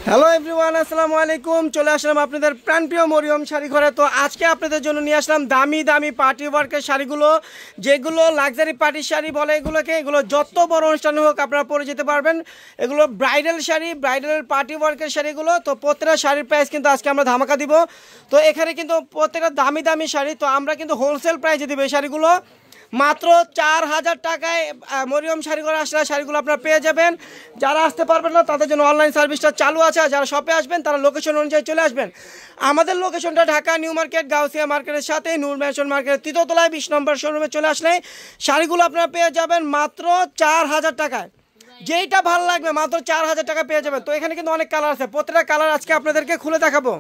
Hello everyone, আসসালামু আলাইকুম। চলে আসলাম আপনাদের প্রাণপ্রিয় মরিয়ম শাড়ি ঘরে। তো আজকে আপনাদের জন্য নিয়ে আসলাম দামি দামি পার্টি ওয়ার্কের শাড়িগুলো, যেগুলো লাক্সারি পার্টি শাড়ি বলে এগুলোকে। এগুলো যত বড় অনুষ্ঠানে হোক আপনারা পরে যেতে পারবেন। এগুলো ব্রাইডাল শাড়ি, ব্রাইডাল পার্টি ওয়ার্কের শাড়িগুলো। তো প্রত্যেকটা শাড়ির প্রাইস কিন্তু আজকে আমরা ধামাকা দিব। তো এখানে কিন্তু প্রত্যেকটা দামি দামি শাড়ি, তো আমরা কিন্তু হোলসেল প্রাইসে দিব এই শাড়িগুলো। মাত্র 4000 টাকায় মরিয়ম শাড়ি ঘরে আসলে শাড়িগুলো আপনারা পেয়ে যাবেন। যারা আসতে পারবেন না তাদের জন্য অনলাইন সার্ভিসটা চালু আছে। আর যারা শপে আসবেন তারা লোকেশন অনুযায়ী চলে আসবেন। আমাদের লোকেশনটা ঢাকা নিউ মার্কেট, গাউসিয়া মার্কেটের সাথে নূর ম্যানশন মার্কেটের 3য় তলায় 20 নম্বর শোরুমে চলে আসলে শাড়িগুলো আপনারা পেয়ে যাবেন মাত্র 4000 টাকায়। যেইটা ভালো লাগবে মাত্র 4000 টাকা পেয়ে যাবেন। তো এখানে কিন্তু অনেক কালার আছে, প্রত্যেকটা কালার আজকে আপনাদেরকে খুলে দেখাবো।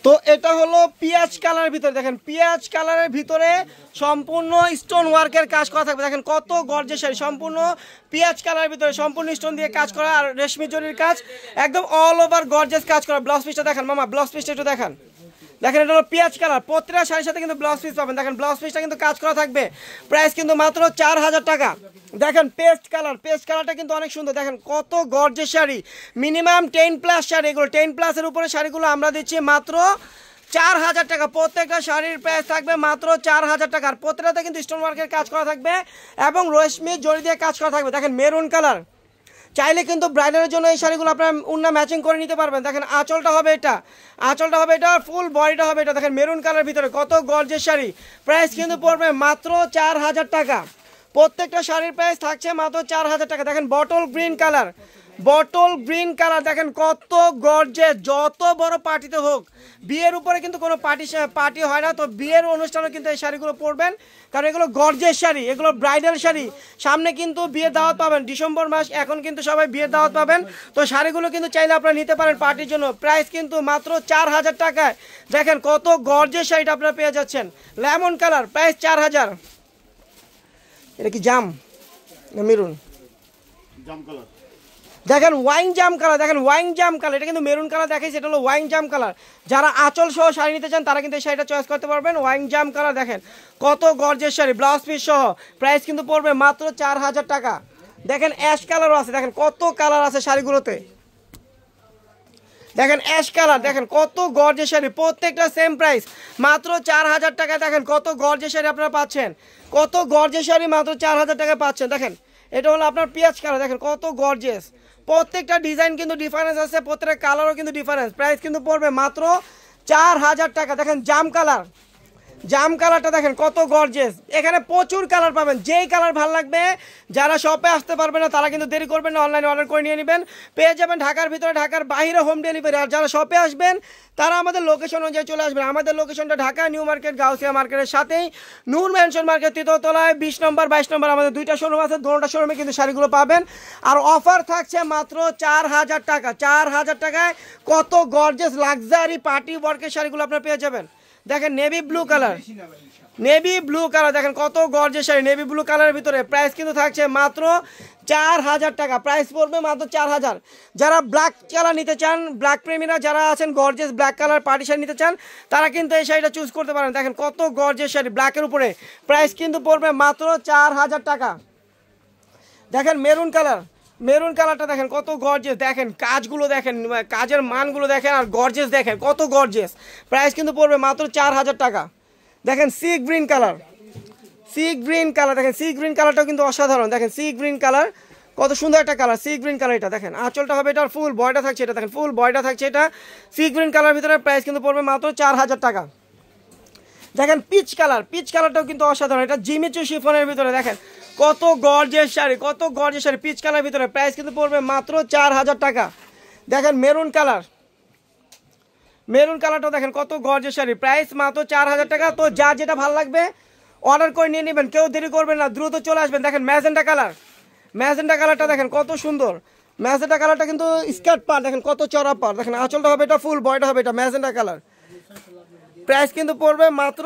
তো এটা হলো পিঁয়াজ কালারের ভিতরে, দেখেন পিঁয়াজ কালারের ভিতরে সম্পূর্ণ স্টোন ওয়ার্কের কাজ করা থাকবে। দেখেন কত গর্জিয়াস শাড়ি, সম্পূর্ণ পিঁয়াজ কালারের ভিতরে সম্পূর্ণ স্টোন দিয়ে কাজ করা আর রেশমি জরির কাজ, একদম অল ওভার গর্জিয়াস কাজ করা। ব্লাউজ পিসটা দেখেন মামা, ব্লাউজ পিসটা একটু দেখেন। দেখেন এটা হলো পিঁয়াজ কালার, প্রত্যেকটা শাড়ির সাথে কিন্তু ব্লাউজ পিস পাবেন। দেখেন ব্লাউজ পিসটা কিন্তু কাজ করা থাকবে। প্রাইস কিন্তু মাত্র 4000 টাকা। দেখেন পেস্ট কালার, পেস্ট কালারটা কিন্তু অনেক সুন্দর। দেখেন কত গর্জিয়াস শাড়ি, মিনিমাম 10+ শাড়ি, এগুলো 10+-এর উপরে শাড়িগুলো আমরা দিচ্ছি মাত্র 4000 টাকা। প্রত্যেকটা শাড়ির প্রাইস থাকবে মাত্র 4000 টাকা। আর প্রত্যেকটাতে কিন্তু স্টোন ওয়ার্কের কাজ করা থাকবে এবং রেশমি জরি দিয়ে কাজ করা থাকবে। দেখেন মেরুন কালার, চাইলে কিন্তু ব্রাইডালের জন্য এই শাড়িগুলো আপনারা উন্না ম্যাচিং করে নিতে পারবেন। দেখেন আঁচলটা হবে এটা, আঁচলটা হবে এটা, ফুল বডিটা হবে এটা। দেখেন মেরুন কালার ভিতরে কত গর্জিয়াস শাড়ি। প্রাইস কিন্তু পড়বে মাত্র 4000 টাকা। প্রত্যেকটা শাড়ির প্রাইস থাকছে মাত্র 4000 টাকা। দেখেন bottle green colour, bottle green colour দেখেন কত গর্জিয়াস। যত বড় পার্টিতে হোক, বিয়ের উপরে কিন্তু কোনো পার্টি হয় না, তো বিয়ের অনুষ্ঠানে কিন্তু এই শাড়িগুলো পরবেন, কারণ এগুলো গর্জিয়াস শাড়ি, এগুলো ব্রাইডাল শাড়ি। সামনে কিন্তু বিয়ের দাওয়াত পাবেন, ডিসেম্বর মাস, এখন কিন্তু সবাই বিয়ের দাওয়াত পাবেন। তো শাড়িগুলো কিন্তু চাইলে আপনারা নিতে পারেন পার্টির জন্য। প্রাইস কিন্তু মাত্র 4000 টাকায়। দেখেন কত গর্জিয়াস শাড়িটা আপনারা পেয়ে যাচ্ছেন। Lemon colour, price 4000। এটা কি জাম না মেরুন? জাম কালার। দেখেন ওয়াইন জাম কালার, দেখেন ওয়াইন জাম কালার। এটা কিন্তু মেরুন কালার দেখাইছে, এটা হলো ওয়াইন জাম কালার। যারা আঁচল সহ শাড়ি নিতে চান তারা কিন্তু এই শাড়িটা চয়েস করতে পারবেন। ওয়াইন জাম কালার দেখেন কত গর্জিয়াস শাড়ি, ব্লাউজ পিস সহ। প্রাইস কিন্তু পড়বে মাত্র 4000 টাকা। দেখেন অ্যাশ কালারও আছে, দেখেন কত কালার আছে শাড়িগুলোতে। দেখেন অ্যাশ কালার, দেখেন কত গর্জিয়াস শাড়ি, প্রত্যেকটা সেম প্রাইস মাত্র 4000 টাকা। দেখেন কত গর্জিয়াস শাড়ি আপনারা পাচ্ছেন, কত গর্জিয়াস শাড়ি মাত্র 4000 টাকায় পাচ্ছেন। দেখেন এটা হলো আপনার পেঁয়াজ কালার, দেখেন কত গর্জিয়াস। প্রত্যেকটা ডিজাইন কিন্তু ডিফারেন্স আছে, প্রত্যেকটা কালারও কিন্তু ডিফারেন্স। প্রাইস কিন্তু পড়বে মাত্র 4000 টাকা। দেখেন জাম কালার, জাম কালারটা দেখেন কত গর্জিয়াস। এখানে প্রচুর কালার পাবেন, যেই কালার ভালো লাগবে। যারা শপে আসতে পারবে না তারা কিন্তু দেরি করবেন না, অনলাইনে অর্ডার করে নিয়ে নেবেন। পেয়ে যাবেন ঢাকার ভিতরে, ঢাকার বাইরে হোম ডেলিভারি। আর যারা শপে আসবেন তারা আমাদের লোকেশন অনুযায়ী চলে আসবেন। আমাদের লোকেশনটা ঢাকা নিউ মার্কেট, গাউসিয়া মার্কেটের সাথেই নূর ম্যানশন মার্কেট 3য় তলায় 20 নম্বর 22 নম্বর আমাদের 2টা শোরুম আছে। দুটো শোরুমে কিন্তু শাড়িগুলো পাবেন। আর অফার থাকছে মাত্র 4000 টাকা। 4000 টাকায় কত গর্জিয়াস লাক্সারি পার্টি ওয়ার্কের শাড়িগুলো আপনারা পেয়ে যাবেন। দেখেন navy blue colour, navy blue colour দেখেন কত গর্জিয়াস শাড়ি, নেভি ব্লু কালারের ভিতরে। প্রাইস কিন্তু থাকছে মাত্র 4000 টাকা। প্রাইস পড়বে মাত্র 4000। যারা ব্ল্যাক কালার নিতে চান, ব্ল্যাক প্রেমীরা যারা আছেন, gorgeous black colour party sari নিতে চান, তারা কিন্তু এই শাড়িটা চুজ করতে পারেন। দেখেন কত গর্জিয়াস শাড়ি ব্ল্যাকের উপরে। প্রাইস কিন্তু পড়বে মাত্র 4000 টাকা। দেখেন মেরুন কালার, মেরুন কালারটা দেখেন কত গর্জিয়াস। দেখেন কাজগুলো দেখেন, কাজের মানগুলো দেখেন, আর গর্জিয়াস দেখেন কত গর্জিয়াস। প্রাইস কিন্তু পড়বে মাত্র 4000 টাকা। দেখেন sea green colour, sea green colour দেখেন, সি গ্রিন কালারটাও কিন্তু অসাধারণ। দেখেন সি গ্রিন কালার কত সুন্দর একটা কালার, সি গ্রিন কালার। এটা দেখেন আঁচলটা হবে, এটার ফুল বয়টা থাকছে, এটা দেখেন ফুল বয়টা থাকছে এটা সি গ্রিন কালার ভিতরে। প্রাইস কিন্তু পড়বে মাত্র 4000 টাকা। দেখেন পিচ কালার, পিচ কালারটাও কিন্তু অসাধারণ। এটা জিমিচু শিফনের ভিতরে দেখেন কত গর্জিয়াস শাড়ি, কত গর্জিয়াস শাড়ি পিচ কালার ভিতরে। প্রাইস কিন্তু পড়বে মাত্র 4000 টাকা। দেখেন মেরুন কালার, মেরুন কালারটা দেখেন কত গর্জিয়াস শাড়ি। প্রাইস মাত্র 4000 টাকা। তো যা যেটা ভালো লাগবে অর্ডার করে নিয়ে নেবেন, কেউ দেরি করবেন না, দ্রুত চলে আসবেন। দেখেন ম্যাজেন্টা কালার, ম্যাজেন্টা কালারটা দেখেন কত সুন্দর। ম্যাজেন্টা কালারটা কিন্তু স্কার্ট পার, দেখেন কত চড়া পার। দেখেন আঁচলটা হবে এটা, ফুল বয়টা হবে এটা, ম্যাজেন্টা কালার। প্রাইস কিন্তু পড়বে মাত্র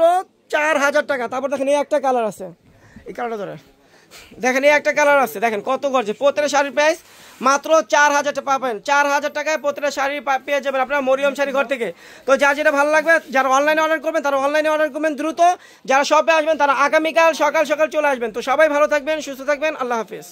4000 টাকা। তারপর দেখেন এই একটা কালার আছে, এই কালারটা ধরে দেখেন এই একটা কালার আছে, দেখেন কত গর্জিয়াস। প্রত্যেকটা শাড়ির প্রাইস মাত্র 4000 টাকা পাবেন। 4000 টাকায় প্রত্যেকটা শাড়ি পেয়ে যাবেন আপনার মরিয়ম শাড়ি ঘর থেকে। তো যা যেটা ভালো লাগবে, যারা অনলাইনে অর্ডার করবেন তারা অনলাইনে অর্ডার করবেন দ্রুত, যারা শপে আসবেন তারা আগামীকাল সকাল সকাল চলে আসবেন। তো সবাই ভালো থাকবেন, সুস্থ থাকবেন, আল্লাহ হাফিজ।